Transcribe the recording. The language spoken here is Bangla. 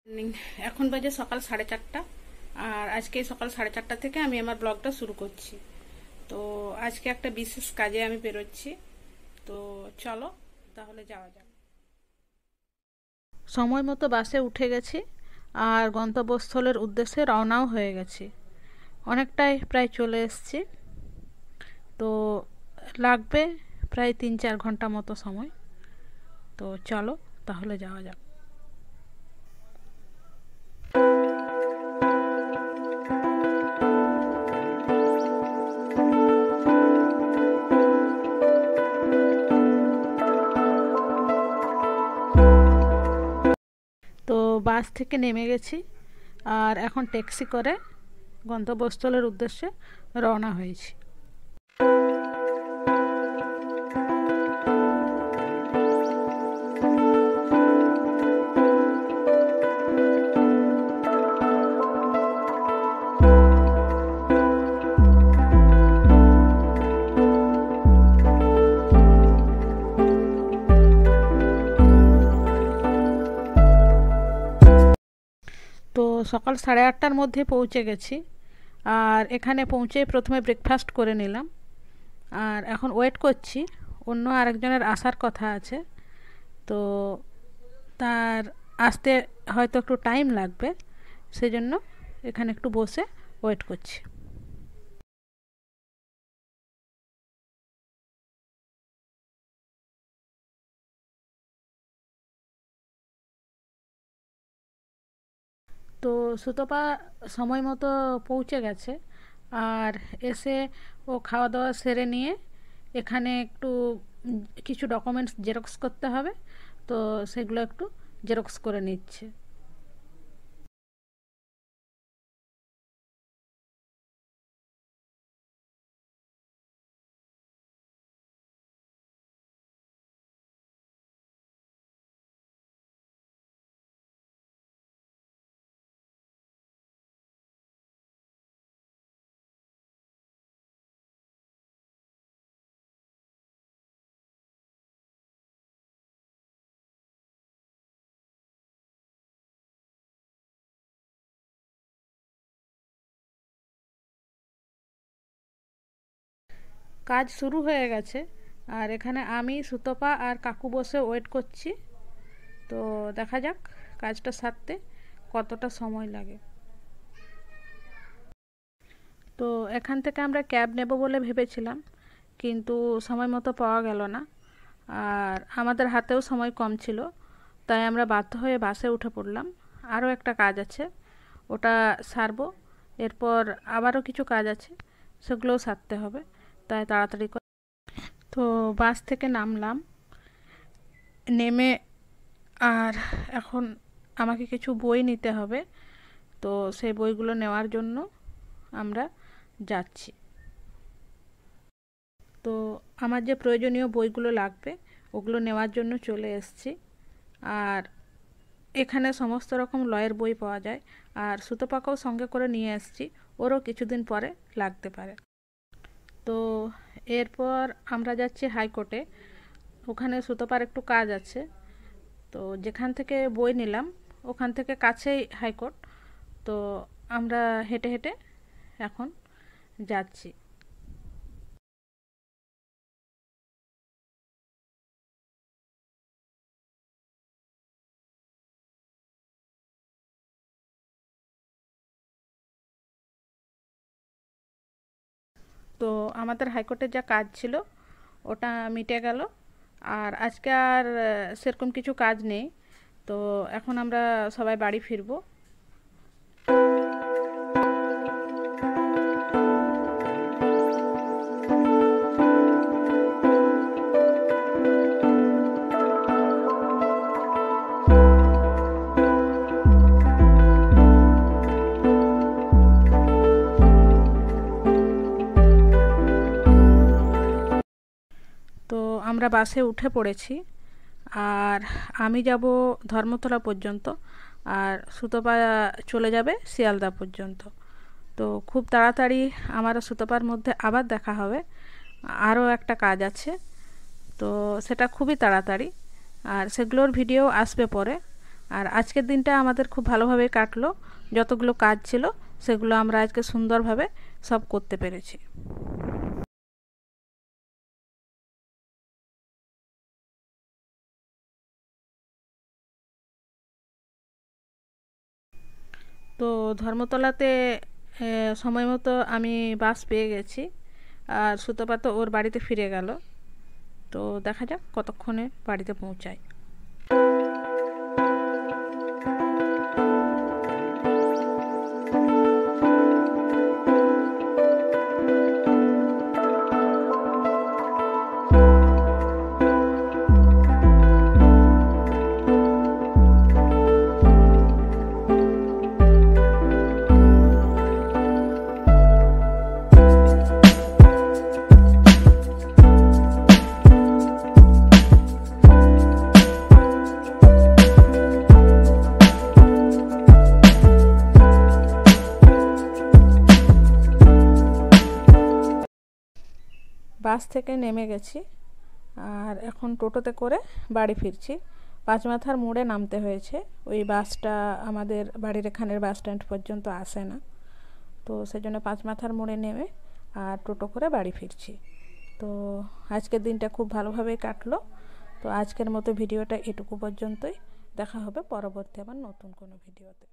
এখন বাজে সকাল 4:30 আর আজকে সকাল 4:30 থেকে আমি আমার ব্লগটা শুরু করছি। তো আজকে একটা বিশেষ কাজে আমি বেরোচ্ছি, তো চলো তাহলে যাওয়া যাক। সময় মতো বাসে উঠে গেছি আর গন্তব্যস্থলের উদ্দেশ্যে রওনাও হয়ে গেছি। অনেকটাই প্রায় চলে এসেছি, তো লাগবে প্রায় 3-4 ঘন্টা মতো সময়। তো চলো তাহলে যাওয়া যাক। তো বাস থেকে নেমে গেছি আর এখন ট্যাক্সি করে গন্তব্যস্থলের উদ্দেশ্যে রওনা হয়েছি। তো সকাল 8:30টার মধ্যে পৌঁছে গেছি আর এখানে পৌঁছে প্রথমে ব্রেকফাস্ট করে নিলাম আর এখন ওয়েট করছি। অন্য আরেকজনের আসার কথা আছে, তো তার আসতে হয়তো একটু টাইম লাগবে, সেজন্য এখানে একটু বসে ওয়েট করছি। তো সুতপা সময় মতো পৌঁছে গেছে আর এসে ও খাওয়া দাওয়া সেরে নিয়ে এখানে একটু কিছু ডকুমেন্টস জেরক্স করতে হবে, তো সেগুলো একটু জেরক্স করে নিচ্ছে। কাজ শুরু হয়ে গেছে আর এখানে আমি, সুতপা আর কাকু বসে ওয়েট করছি। তো দেখা যাক কাজটা সারতে কতটা সময় লাগে। তো এখান থেকে আমরা ক্যাব নেব বলে ভেবেছিলাম, কিন্তু সময় মতো পাওয়া গেল না আর আমাদের হাতেও সময় কম ছিল, তাই আমরা বাধ্য হয়ে বাসে উঠে পড়লাম। আরও একটা কাজ আছে, ওটা সারবো, এরপর আবারও কিছু কাজ আছে, সেগুলোও সারতে হবে, তাই তাড়াতাড়ি করে। তো বাস থেকে নামলাম, নেমে আর এখন আমাকে কিছু বই নিতে হবে, তো সেই বইগুলো নেওয়ার জন্য আমরা যাচ্ছি। তো আমার যে প্রয়োজনীয় বইগুলো লাগবে ওগুলো নেওয়ার জন্য চলে এসেছি আর এখানে সমস্ত রকম লয়ের বই পাওয়া যায় আর সুতোপাকাও সঙ্গে করে নিয়ে এসেছি, ওরও কিছুদিন পরে লাগতে পারে। তো এরপর আমরা যাচ্ছি হাইকোর্টে, ওখানে সুতোপার একটু কাজ আছে। তো যেখান থেকে বই নিলাম ওখান থেকে কাছেই হাইকোর্ট, তো আমরা হেঁটে হেঁটে এখন যাচ্ছি। তো আমাদের হাইকোর্টের যা কাজ ছিল ওটা মিটে গেল আর আজকে আর সেরকম কিছু কাজ নেই, তো এখন আমরা সবাই বাড়ি ফিরবো। তো আমরা বাসে উঠে পড়েছি আর আমি যাব ধর্মতলা পর্যন্ত আর সুতপা চলে যাবে শিয়ালদা পর্যন্ত। তো খুব তাড়াতাড়ি আমার আর সুতপার মধ্যে আবার দেখা হবে। আরও একটা কাজ আছে, তো সেটা খুবই তাড়াতাড়ি আর সেগুলোর ভিডিও আসবে পরে। আর আজকের দিনটা আমাদের খুব ভালোভাবে কাটলো। যতগুলো কাজ ছিল সেগুলো আমরা আজকে সুন্দরভাবে সব করতে পেরেছি। তো ধর্মতলাতে সময় মতো আমি বাস পেয়ে গেছি, আর সুতপা তো ওর বাড়িতে ফিরে গেল। তো দেখা যাক কতক্ষণে বাড়িতে পৌঁছায়। বাস থেকে নেমে গেছি, আর এখন টোটোতে করে বাড়ি ফিরছি। পাঁচমাথার মোড়ে নামতে হয়েছে, ওই বাসটা আমাদের বাড়ির এখানের বাস স্ট্যান্ড পর্যন্ত আসে না। তো সেজন্য পাঁচমাথার মোড়ে নেমে আর টোটো করে বাড়ি ফিরছি। তো আজকের দিনটা খুব ভালোভাবেই কাটলো। তো আজকের মতো ভিডিওটা এটুকু পর্যন্তই। দেখা হবে পরবর্তী আবার নতুন কোনো ভিডিওতে।